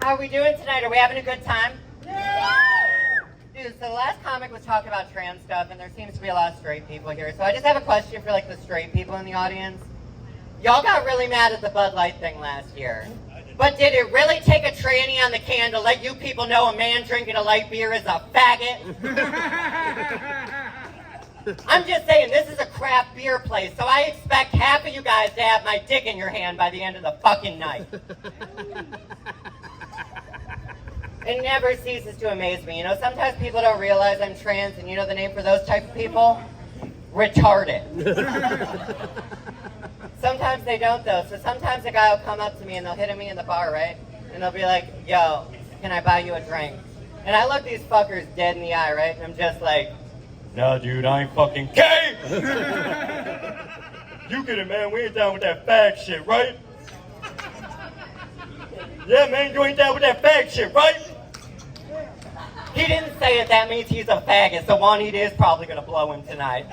How are we doing tonight? Are we having a good time? Yeah! Dude, so the last comic was talking about trans stuff, and there seems to be a lot of straight people here. So I just have a question for, like, the straight people in the audience. Y'all got really mad at the Bud Light thing last year. But did it really take a tranny on the can to let you people know a man drinking a light beer is a faggot? I'm just saying, this is a craft beer place, so I expect half of you guys to have my dick in your hand by the end of the fucking night. It never ceases to amaze me. You know, sometimes people don't realize I'm trans, and you know the name for those type of people? Retarded. Sometimes they don't, though. So sometimes a guy will come up to me, and they'll hit me in the bar, right? And they'll be like, yo, can I buy you a drink? And I look these fuckers dead in the eye, right? And I'm just like, no, dude, I ain't fucking gay! You get it, man. We ain't down with that fag shit, right? Yeah, man, you ain't down with that fag shit, right? He didn't say it. That means he's a faggot, so Juanita is probably gonna blow him tonight.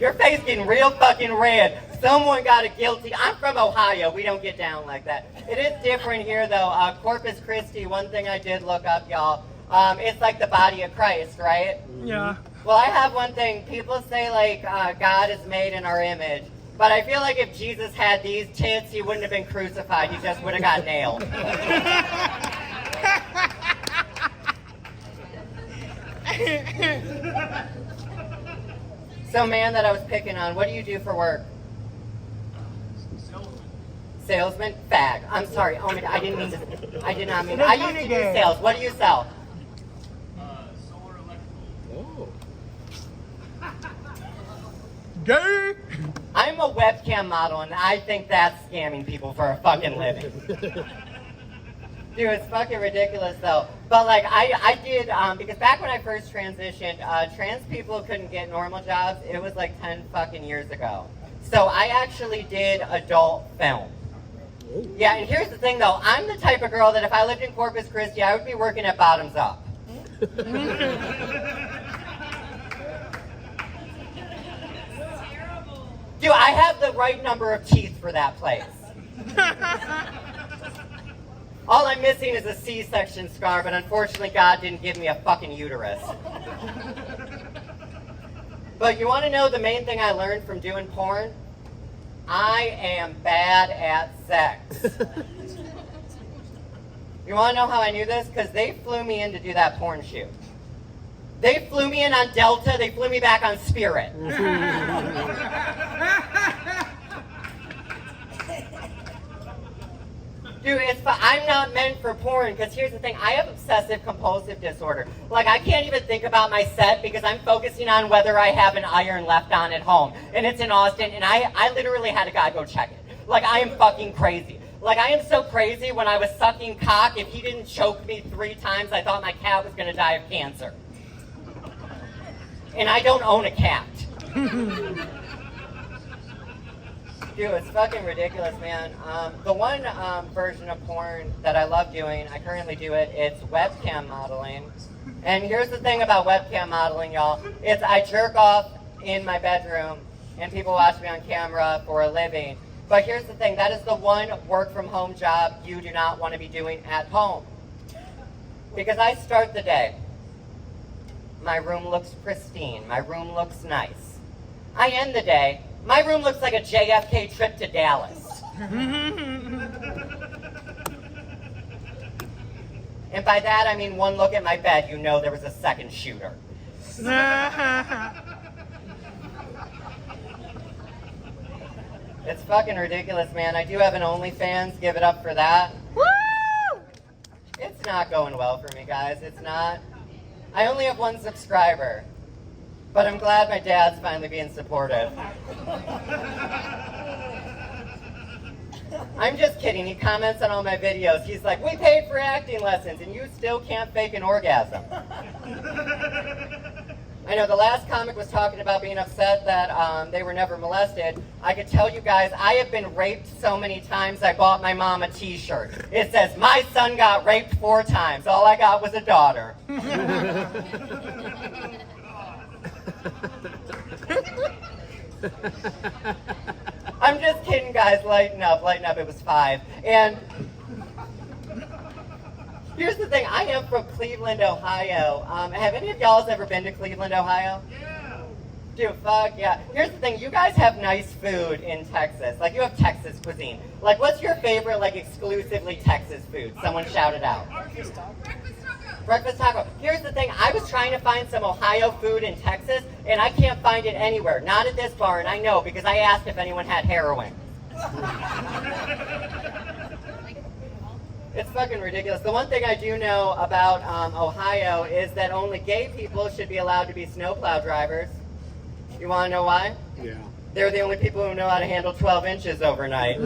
Your face getting real fucking red. Someone got a guilty. I'm from Ohio. We don't get down like that. It is different here, though. Corpus Christi, one thing I did look up, y'all. It's like the body of Christ, right? Yeah. Well, I have one thing. People say, like, God is made in our image. But I feel like if Jesus had these tits, he wouldn't have been crucified. He just would have got nailed. So, man that I was picking on, what do you do for work? Salesman? Fag. I'm sorry. Oh my God, I did not mean to. I used to do sales. What do you sell? Solar electrical. Oh. Gay! I'm a webcam model, and I think that's scamming people for a fucking living. Dude, it's fucking ridiculous, though. But, like, I did, because back when I first transitioned, trans people couldn't get normal jobs. It was, like, 10 fucking years ago. So I actually did adult film. Yeah, and here's the thing, though. I'm the type of girl that if I lived in Corpus Christi, I would be working at Bottoms Up. Dude, I have the right number of teeth for that place. All I'm missing is a C-section scar, but unfortunately God didn't give me a fucking uterus. But you want to know the main thing I learned from doing porn? I am bad at sex. You want to know how I knew this? Because they flew me in to do that porn shoot. They flew me in on Delta, they flew me back on Spirit. Dude, I'm not meant for porn, because here's the thing, I have obsessive compulsive disorder. Like, I can't even think about my set because I'm focusing on whether I have an iron left on at home. And it's in Austin, and I literally had a guy go check it. Like, I am fucking crazy. Like, I am so crazy, when I was sucking cock, if he didn't choke me 3 times, I thought my cat was gonna die of cancer. And I don't own a cat. Dude, it's fucking ridiculous, man. The one version of porn that I love doing, I currently do it, it's webcam modeling. And here's the thing about webcam modeling, y'all. It's I jerk off in my bedroom, and people watch me on camera for a living. But here's the thing, that is the one work-from-home job you do not want to be doing at home. Because I start the day. My room looks pristine. My room looks nice. I end the day. My room looks like a JFK trip to Dallas. And by that, I mean one look at my bed, you know there was a second shooter. It's fucking ridiculous, man. I do have an OnlyFans. Give it up for that. Woo! It's not going well for me, guys. It's not. I only have 1 subscriber. But I'm glad my dad's finally being supportive. I'm just kidding. He comments on all my videos. He's like, we paid for acting lessons, and you still can't fake an orgasm. I know the last comic was talking about being upset that they were never molested. I could tell you guys, I have been raped so many times, I bought my mom a t-shirt. It says, my son got raped 4 times. All I got was a daughter. I'm just kidding, guys. Lighten up, lighten up. It was 5. And here's the thing. I am from Cleveland, Ohio. Have any of y'all ever been to Cleveland, Ohio? Yeah. Dude, fuck yeah. Here's the thing. You guys have nice food in Texas. Like, you have Texas cuisine. Like, what's your favorite, like, exclusively Texas food? Someone shout it out. Breakfast taco. Breakfast taco. Here's the thing. I was trying to find some Ohio food in Texas, and I can't find it anywhere. Not at this bar, and I know because I asked if anyone had heroin. It's fucking ridiculous. The one thing I do know about Ohio is that only gay people should be allowed to be snowplow drivers. You want to know why? Yeah. They're the only people who know how to handle 12 inches overnight.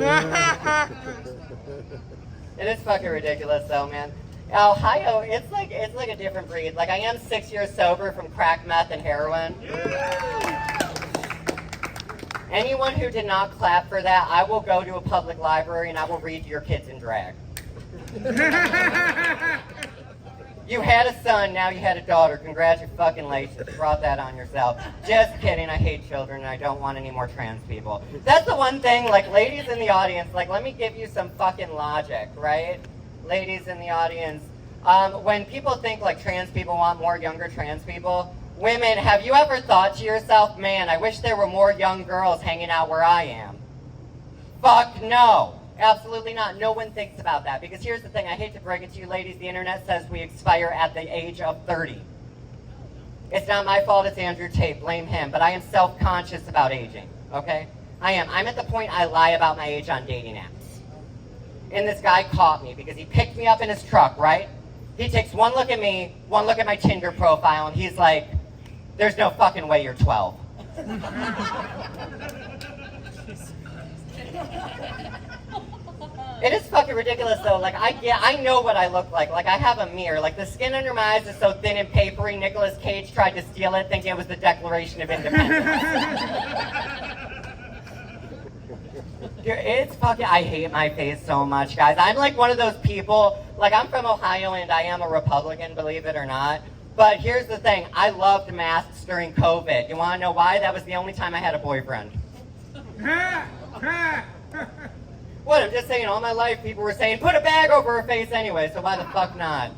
It is fucking ridiculous though, man. Ohio, it's like a different breed. Like, I am 6 years sober from crack, meth, and heroin. Anyone who did not clap for that, I will go to a public library and I will read to your kids in drag. You had a son, now you had a daughter. Congratulations, brought that on yourself. Just kidding, I hate children and I don't want any more trans people. That's the one thing, like, ladies in the audience, like, let me give you some fucking logic, right? Ladies in the audience, when people think like trans people want more younger trans people, women, have you ever thought to yourself, man, I wish there were more young girls hanging out where I am? Fuck no. Absolutely not. No one thinks about that. Because here's the thing, I hate to break it to you ladies, the internet says we expire at the age of 30. It's not my fault, it's Andrew Tate, blame him. But I am self-conscious about aging, okay? I am. I'm at the point I lie about my age on dating apps. And this guy caught me because he picked me up in his truck, right? He takes one look at me, one look at my Tinder profile, and he's like, there's no fucking way you're 12. It is fucking ridiculous though. Like, I know what I look like. Like, I have a mirror. Like, the skin under my eyes is so thin and papery, Nicolas Cage tried to steal it thinking it was the Declaration of Independence. Dude, it's fucking, I hate my face so much, guys. I'm like one of those people, like, I'm from Ohio and I am a Republican, believe it or not. But here's the thing, I loved masks during COVID. You wanna know why? That was the only time I had a boyfriend. What, I'm just saying, all my life people were saying, put a bag over her face anyway, so why the fuck not?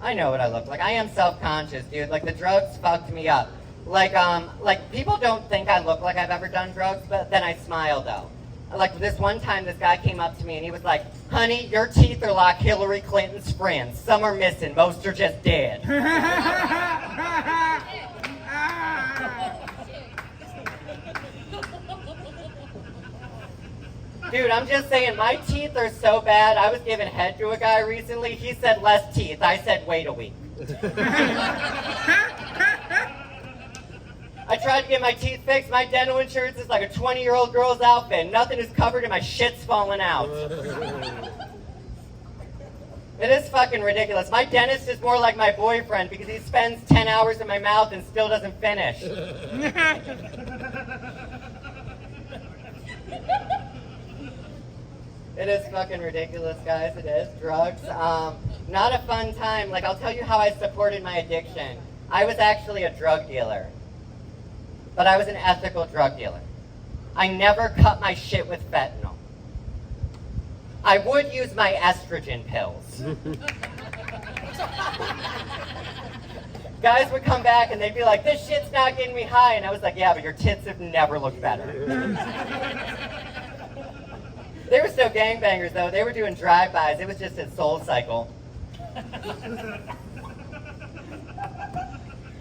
I know what I look like. I am self-conscious, dude. Like, the drugs fucked me up. Like, people don't think I look like I've ever done drugs, but then I smile, though. Like, this one time, this guy came up to me, and he was like, honey, your teeth are like Hillary Clinton's friends. Some are missing, most are just dead. Dude, I'm just saying, my teeth are so bad. I was giving head to a guy recently. He said less teeth. I said wait a week. I tried to get my teeth fixed. My dental insurance is like a 20-year-old girl's outfit. Nothing is covered and my shit's falling out. It is fucking ridiculous. My dentist is more like my boyfriend because he spends 10 hours in my mouth and still doesn't finish. It is fucking ridiculous, guys. It is. Drugs. Not a fun time. Like, I'll tell you how I supported my addiction. I was actually a drug dealer. But I was an ethical drug dealer. I never cut my shit with fentanyl. I would use my estrogen pills. Guys would come back and they'd be like, this shit's not getting me high. And I was like, yeah, but your tits have never looked better. They were still gangbangers, though. They were doing drive-bys. It was just a soul cycle.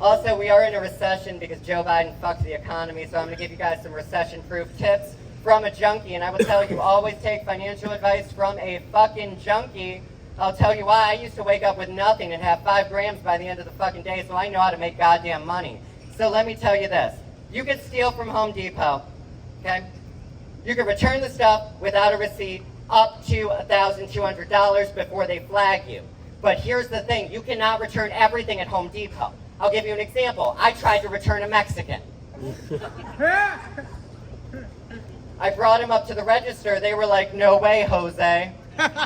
Also, we are in a recession because Joe Biden fucked the economy, so I'm going to give you guys some recession-proof tips from a junkie. And I will tell you, always take financial advice from a fucking junkie. I'll tell you why. I used to wake up with nothing and have 5 grams by the end of the fucking day, so I know how to make goddamn money. So let me tell you this. You can steal from Home Depot, okay? You can return the stuff without a receipt up to $1,200 before they flag you. But here's the thing, you cannot return everything at Home Depot. I'll give you an example. I tried to return a Mexican. I brought him up to the register. They were like, no way, Jose. I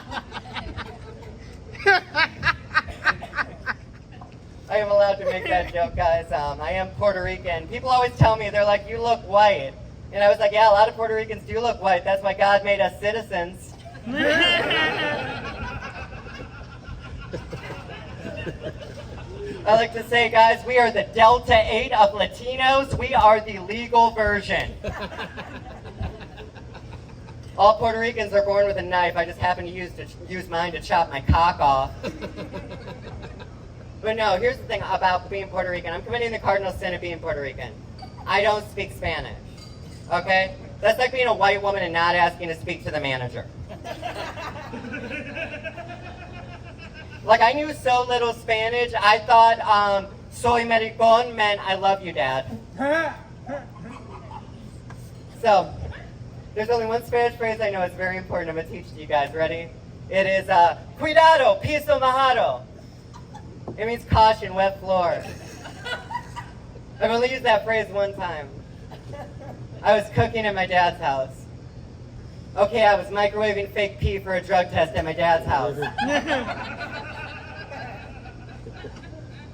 am allowed to make that joke, guys. I am Puerto Rican. People always tell me, they're like, you look white. And I was like, yeah, a lot of Puerto Ricans do look white. That's why God made us citizens. I like to say, guys, we are the Delta 8 of Latinos. We are the legal version. All Puerto Ricans are born with a knife. I just happen to use mine to chop my cock off. But no, here's the thing about being Puerto Rican. I'm committing the cardinal sin of being Puerto Rican. I don't speak Spanish. Okay? That's like being a white woman and not asking to speak to the manager. Like, I knew so little Spanish, I thought soy maricón meant I love you, Dad. So, there's only one Spanish phrase I know. It's very important. I'm going to teach it to you guys. Ready? It is, cuidado, piso mojado. It means caution, wet floor. I've only used that phrase one time. I was cooking at my dad's house. Okay, I was microwaving fake pee for a drug test at my dad's house.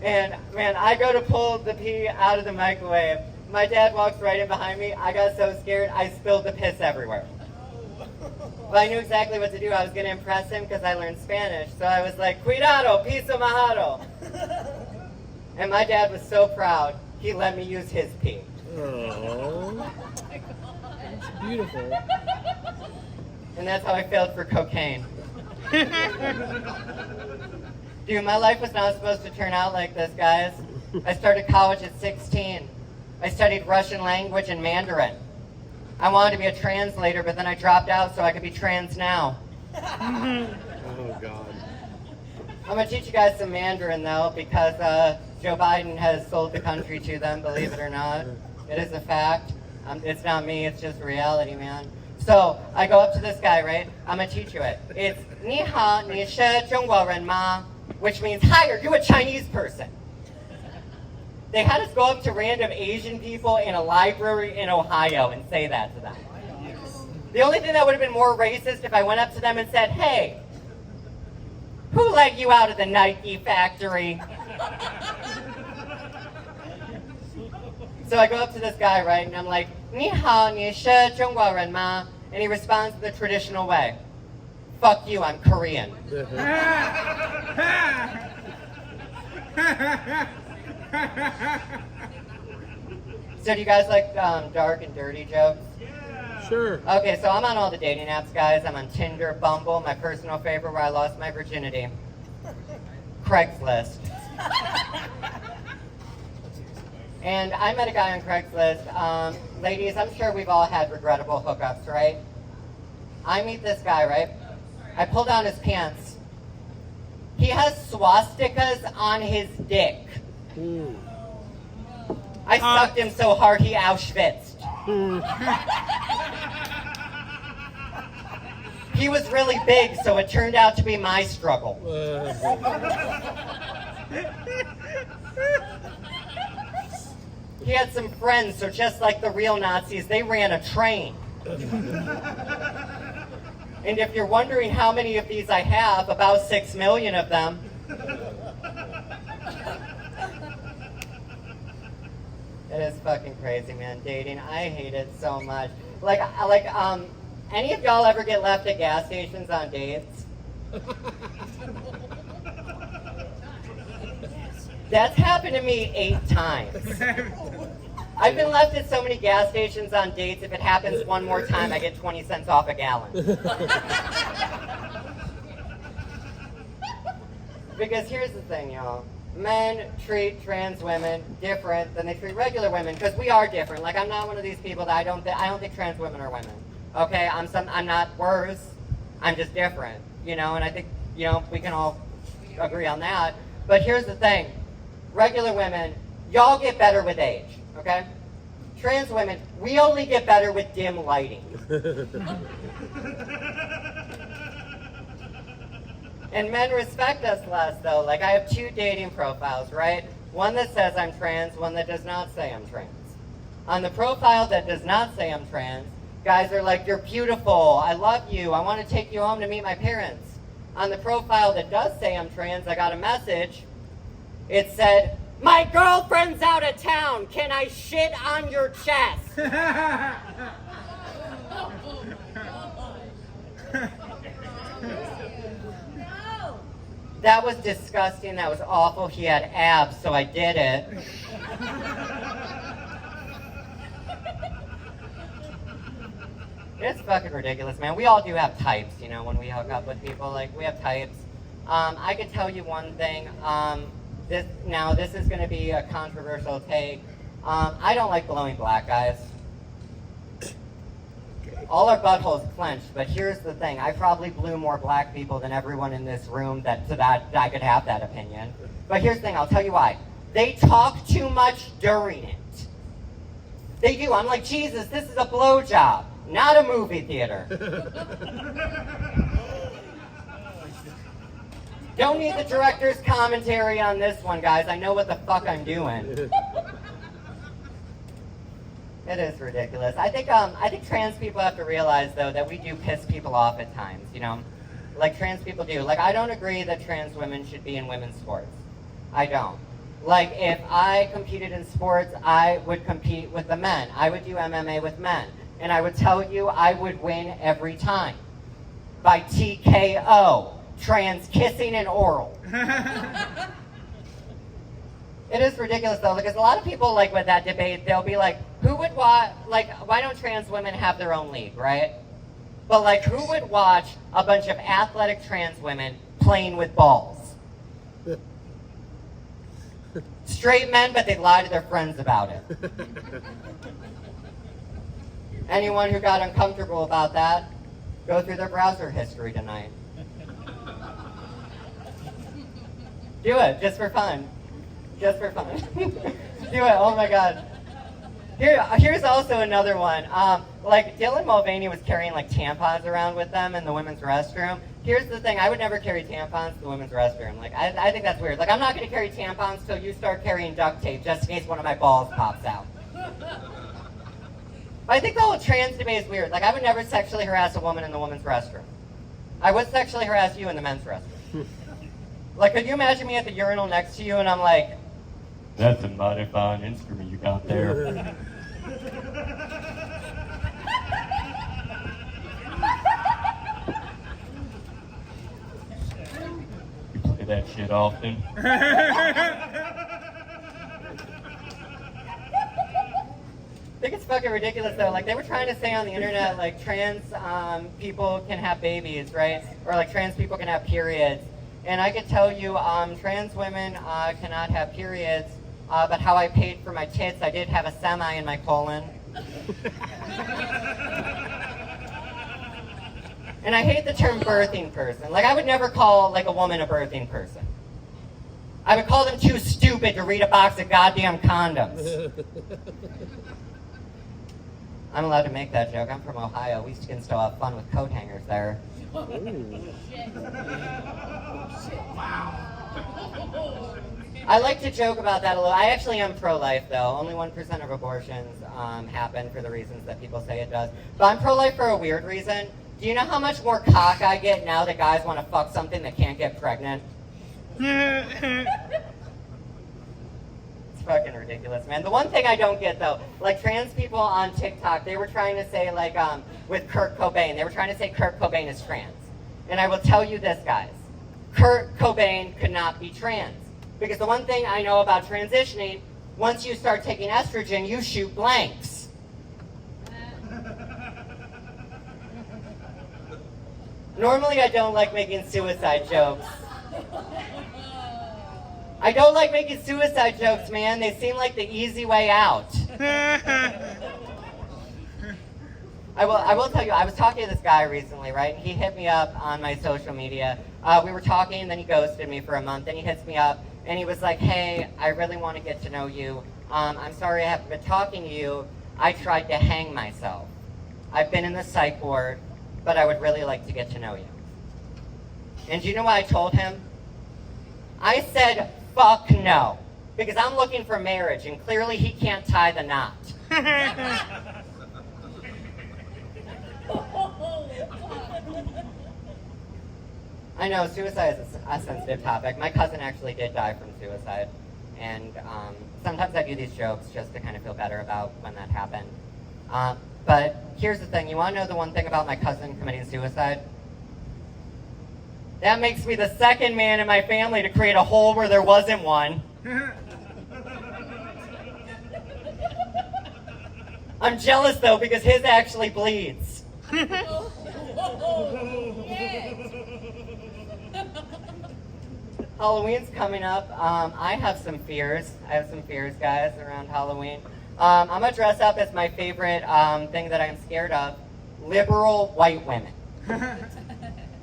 And, man, I go to pull the pee out of the microwave. My dad walks right in behind me. I got so scared, I spilled the piss everywhere. But I knew exactly what to do. I was going to impress him because I learned Spanish. So I was like, cuidado, piso mojado. And my dad was so proud, he let me use his pee. Oh, that's beautiful. And that's how I failed for cocaine. Dude, my life was not supposed to turn out like this, guys. I started college at 16. I studied Russian language and Mandarin. I wanted to be a translator, but then I dropped out so I could be trans now. Oh, God. I'm going to teach you guys some Mandarin, though, because Joe Biden has sold the country to them, believe it or not. It is a fact. It's not me, it's just reality, man. So, I go up to this guy, right? I'm going to teach you it. It's, 你好,你是中国人吗? Which means, hi, are you a Chinese person? They had us go up to random Asian people in a library in Ohio and say that to them. The only thing that would have been more racist if I went up to them and said, hey, who let you out of the Nike factory? So I go up to this guy, right, and I'm like, 你好,你是中国人吗? And he responds the traditional way. Fuck you, I'm Korean. So do you guys like dark and dirty jokes? Yeah. Sure. Okay, so I'm on all the dating apps, guys. I'm on Tinder, Bumble, my personal favorite where I lost my virginity. Craigslist. And I met a guy on Craigslist. Ladies, I'm sure we've all had regrettable hookups, right? I meet this guy, right? I pull down his pants. He has swastikas on his dick. I sucked him so hard he Auschwitzed. He was really big, so it turned out to be my struggle. He had some friends, so just like the real Nazis, they ran a train. And if you're wondering how many of these I have, about 6 million of them. It is fucking crazy, man. Dating, I hate it so much. Any of y'all ever get left at gas stations on dates? That's happened to me 8 times. I've been left at so many gas stations on dates, if it happens one more time, I get 20 cents off a gallon. Because here's the thing, y'all. Men treat trans women different than they treat regular women, because we are different. Like, I'm not one of these people that I don't think trans women are women. Okay, I'm not worse. I'm just different, and I think, we can all agree on that. But here's the thing. Regular women, y'all get better with age, okay? Trans women, we only get better with dim lighting. And men respect us less, though. Like, I have 2 dating profiles, right? One that says I'm trans, one that does not say I'm trans. On the profile that does not say I'm trans, guys are like, you're beautiful, I love you, I want to take you home to meet my parents. On the profile that does say I'm trans, I got a message. It said, My girlfriend's out of town. Can I shit on your chest? That was disgusting. That was awful. He had abs, so I did it. It's fucking ridiculous, man. We all do have types, you know, when we hook up with people. Like, we have types. I can tell you one thing. This is going to be a controversial take. I don't like glowing black guys. All our buttholes clenched, but here's the thing. I probably blew more black people than everyone in this room so that I could have that opinion. But here's the thing. I'll tell you why. They talk too much during it. They do. I'm like, Jesus, this is a blowjob, not a movie theater. Don't need the director's commentary on this one, guys. I know what the fuck I'm doing. It is ridiculous. I think trans people have to realize, though, that we do piss people off at times, you know? Like, trans people do. Like, I don't agree that trans women should be in women's sports. I don't. Like, if I competed in sports, I would compete with the men. I would do MMA with men. And I would tell you I would win every time. By TKO. Trans kissing and oral. It is ridiculous, though, because a lot of people, like, with that debate, they'll be like, who would watch, like, why don't trans women have their own league, right? But, like, who would watch a bunch of athletic trans women playing with balls? Straight men, but they lie to their friends about it. Anyone who got uncomfortable about that, go through their browser history tonight. Do it, just for fun. Just for fun. Do it, oh my God. Here's also another one. Like, Dylan Mulvaney was carrying, like, tampons around with them in the women's restroom. Here's the thing, I would never carry tampons to the women's restroom. Like, I think that's weird. Like, I'm not gonna carry tampons till you start carrying duct tape, just in case one of my balls pops out. I think the whole trans debate is weird. Like, I would never sexually harass a woman in the women's restroom. I would sexually harass you in the men's restroom. Like, could you imagine me at the urinal next to you and I'm like, that's a mighty fine instrument you got there. You play that shit often? I think it's fucking ridiculous, though. Like, they were trying to say on the internet, like, trans people can have babies, right? Or, like, trans people can have periods. And I can tell you, trans women cannot have periods, but how I paid for my tits, I did have a semi in my colon. And I hate the term birthing person. Like, I would never call, like, a woman a birthing person. I would call them too stupid to read a box of goddamn condoms. I'm allowed to make that joke. I'm from Ohio. We can still have fun with coat hangers there. I like to joke about that a little. I actually am pro-life, though. Only 1% of abortions happen for the reasons that people say it does. But I'm pro-life for a weird reason. Do you know how much more cock I get now that guys want to fuck something that can't get pregnant? It's fucking ridiculous, man. The one thing I don't get, though, like, trans people on TikTok, they were trying to say, like, with Kurt Cobain, they were trying to say Kurt Cobain is trans. And I will tell you this, guys. Kurt Cobain could not be trans. Because the one thing I know about transitioning, once you start taking estrogen, you shoot blanks. Normally, I don't like making suicide jokes. I don't like making suicide jokes, man. They seem like the easy way out. I will tell you, I was talking to this guy recently, right? He hit me up on my social media. We were talking, and then he ghosted me for a month. Then he hits me up, and he was like, hey, I really want to get to know you. I'm sorry I haven't been talking to you. I tried to hang myself. I've been in the psych ward, but I would really like to get to know you. And do you know what I told him? I said, fuck no. Because I'm looking for marriage, and clearly he can't tie the knot. I know, suicide is a sensitive topic. My cousin actually did die from suicide. And sometimes I do these jokes just to kind of feel better about when that happened. But here's the thing, you want to know the one thing about my cousin committing suicide? That makes me the second man in my family to create a hole where there wasn't one. I'm jealous though because his actually bleeds. Halloween's coming up. I have some fears. Guys, around Halloween. I'm gonna dress up as my favorite thing that I'm scared of: liberal white women.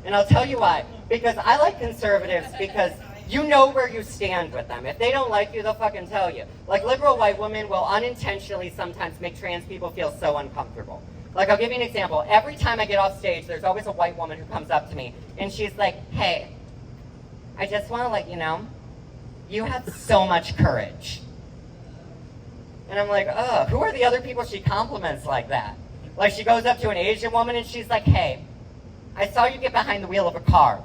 And I'll tell you why. Because I like conservatives because you know where you stand with them. If they don't like you, they'll fucking tell you. Like, liberal white women will unintentionally sometimes make trans people feel so uncomfortable. Like, I'll give you an example. Every time I get off stage, there's always a white woman who comes up to me, and she's like, hey, I just want to let you know, you have so much courage. And I'm like, ugh, who are the other people she compliments like that? Like, she goes up to an Asian woman, and she's like, hey, I saw you get behind the wheel of a car.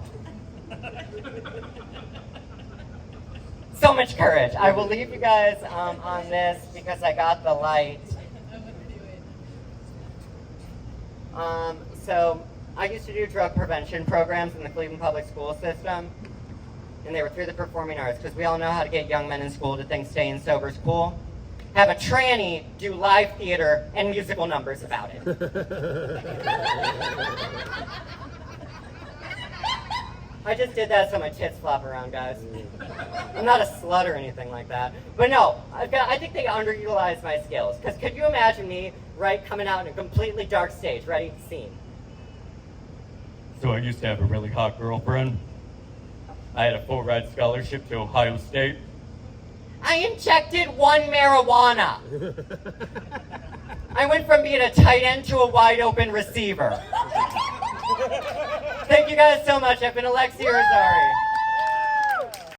So much courage. I will leave you guys on this because I got the light. So I used to do drug prevention programs in the Cleveland public school system, and they were through the performing arts because we all know how to get young men in school to think staying sober is cool. Have a tranny do live theater and musical numbers about it. I just did that so my tits flop around, guys. I'm not a slut or anything like that. But no, I think they underutilize my skills. Because could you imagine me, right, coming out in a completely dark stage, ready? Scene. So I used to have a really hot girlfriend. I had a full ride scholarship to Ohio State. I injected one marijuana. I went from being a tight end to a wide open receiver. Thank you guys so much. I've been Alexi Irizarry.